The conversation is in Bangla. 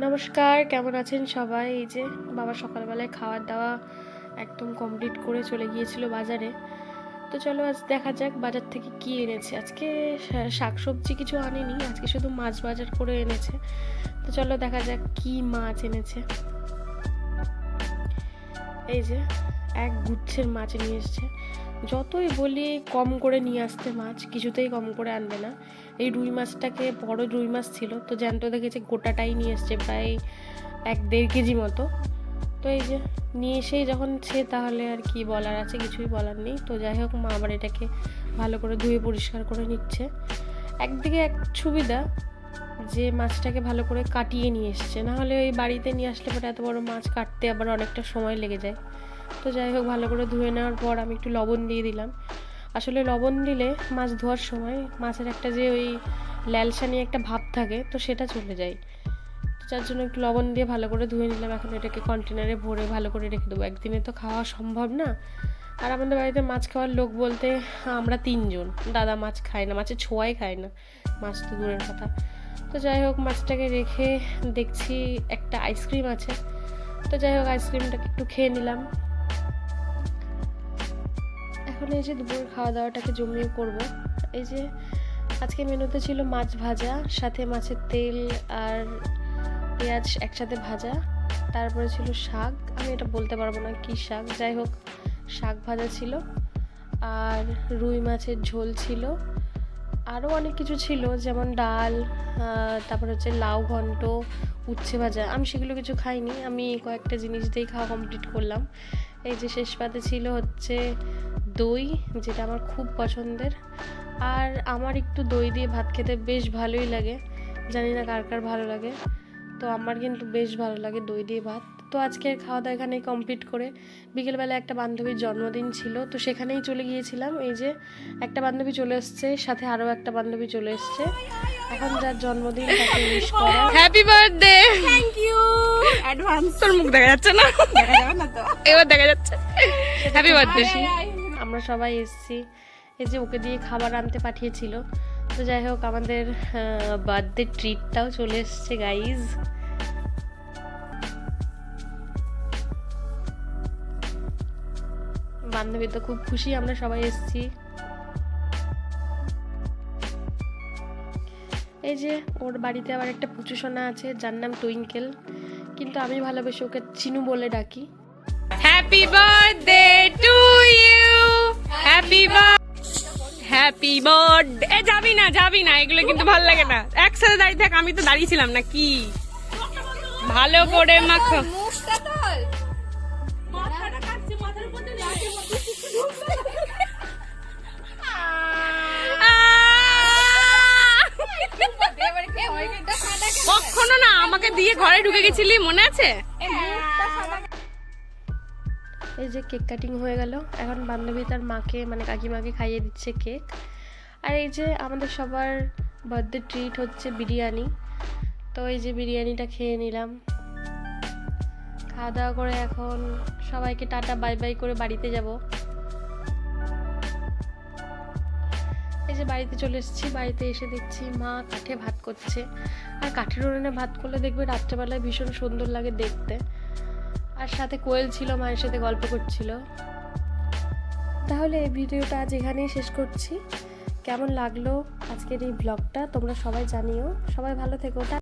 নমস্কার, কেমন আছেন সবাই? এই যে বাবা সকালবেলায় খাওয়ার দাওয়া একদম কমপ্লিট করে চলে গিয়েছিল বাজারে। তো চলো আজ দেখা যাক বাজার থেকে কি এনেছে। আজকে শাকসবজি কিছু আনেনি, আজকে শুধু মাছ বাজার করে এনেছে। তো চলো দেখা যাক কি মাছ এনেছে। এই যে এক গুচ্ছের মাছ নিয়ে এসছে। যতই বলি কম করে নিয়ে আসতে মাছ, কিছুতেই কম করে আনবে না। এই রুই মাছটাকে, বড় রুই মাছ ছিল তো জ্যান্ত দেখেছে, গোটাটাই নিয়ে এসছে, প্রায় 1-1.5 কেজি মতো। তো এই যে নিয়ে এসেই যখন সে, তাহলে আর কি বলার আছে, কিছুই বলার নেই। তো যাই হোক, মা আবার এটাকে ভালো করে ধুয়ে পরিষ্কার করে নিচ্ছে। একদিকে এক সুবিধা যে মাছটাকে ভালো করে কাটিয়ে নিয়ে এসছে, না হলে ওই বাড়িতে নিয়ে আসলে পরে এত বড় মাছ কাটতে আবার অনেকটা সময় লেগে যায়। তো যাই হোক, ভালো করে ধুয়ে নেওয়ার পর আমি একটু লবণ দিয়ে দিলাম। আসলে লবণ দিলে মাছ ধোয়ার সময় মাছের একটা যে ওই ল্যালসা নিয়ে একটা ভাব থাকে, তো সেটা চলে যায়। যার জন্য একটু লবণ দিয়ে ভালো করে ধুয়ে নিলাম। এখন এটাকে কন্টেনারে ভরে ভালো করে রেখে দেবো, একদিনে তো খাওয়া সম্ভব না। আর আমাদের বাড়িতে মাছ খাওয়ার লোক বলতে আমরা 3 জন। দাদা মাছ খায় না, মাছের ছোঁয়াই খায় না, মাছ তো দূরের কথা। তো যাই হোক, মাছটাকে রেখে দেখছি একটা আইসক্রিম আছে। তো যাই হোক, আইসক্রিমটাকে একটু খেয়ে নিলাম। এখন এই যে দুপুরের খাওয়া দাওয়াটাকে জমিয়ে করব। এই যে আজকে মেনুতে ছিল মাছ ভাজা, সাথে মাছের তেল আর পেঁয়াজ একসাথে ভাজা। তারপরে ছিল শাক, আমি এটা বলতে পারবো না কি শাক, যাই হোক শাক ভাজা ছিল। আর রুই মাছের ঝোল ছিল। আরও অনেক কিছু ছিল, যেমন ডাল, তারপর হচ্ছে লাউ ঘন্ট, উচ্ছে ভাজা। আমি সেগুলো কিছু খাইনি, আমি কয়েকটা জিনিস দিয়েই খাওয়া কমপ্লিট করলাম। এই যে শেষ পাতে ছিল হচ্ছে দই, যেটা আমার খুব পছন্দের। আর আমার একটু দই দিয়ে ভাত খেতে বেশ ভালোই লাগে, জানি না কার কার ভালো লাগে, তো আমার কিন্তু বেশ ভালো লাগে দই দিয়ে ভাত। তো আজকের খাওয়া দাওয়া এখানেই কমপ্লিট করে বিকেলবেলা একটা বান্ধবীর জন্মদিন ছিল, তো সেখানেই চলে গিয়েছিলাম। এই যে একটা বান্ধবী চলে এসছে, সাথে আরও একটা বান্ধবী চলে এসছে। এখন যার জন্মদিন তাকে উইশ করা। Happy birthday. Thank you advance. তোর মুখ দেখা যাচ্ছে না, দেখা যাবে না তো? এবার দেখা যাচ্ছে। Happy birthday. আমরা সবাই এসেছি। এই যে ওকে দিয়ে খাবার আনতে পাঠিয়েছিল। তো যাই হোক, আমাদের বার্থডে ট্রিটটাও চলে এসছে গাইজ। বান্ধবী তো খুব খুশি, আমরা সবাই এসেছি। এই যে ওর বাড়িতে আবার একটা পুচু সোনা আছে, যার নাম টুইঙ্কেল, কিন্তু আমি ভালোবেসে ওকে চিনু বলে ডাকি। Happy birthday to you, happy happy birthday. এ যাবি না, যাবি না, এগুলো কিন্তু ভালো লাগে না। একসাথে দাঁড়িয়ে থাক, আমি তো দাঁড়িয়েছিলাম না কি। ভালো করে মাখো। মুখটা তোল। মাথাটা কাটছে, মাথার উপর দিয়ে লাঠি মতো কিছু ঢুকছে। কখনো না, আমাকে দিয়ে ঘরে ঢুকে গেছিলি, মনে আছে? এই যে কেক কাটিং হয়ে গেল, এখন বান্ধবী তার মাকে মানে কাকিমাকে খাইয়ে দিচ্ছে কেক। আর এই যে আমাদের সবার বার্থডে ট্রিট হচ্ছে বিরিয়ানি। তো এই যে বিরিয়ানিটা খেয়ে নিলাম। খাওয়া দাওয়া করে এখন সবাইকে টাটা বাই বাই করে বাড়িতে যাব। এই যে বাড়িতে চলে এসেছি, বাড়িতে এসে দেখছি মা কাঠে ভাত করছে। আর কাঠের উনুনে ভাত করলে দেখবে রাত্রেবেলায় ভীষণ সুন্দর লাগে দেখতে। আর সাথে কোয়েল ছিল, মায়ের সাথে গল্প করছিল। তাহলে এই ভিডিওটা আজ এখানেই শেষ করছি। কেমন লাগলো আজকের এই ব্লগটা তোমরা সবাই জানিও। সবাই ভালো থেকো।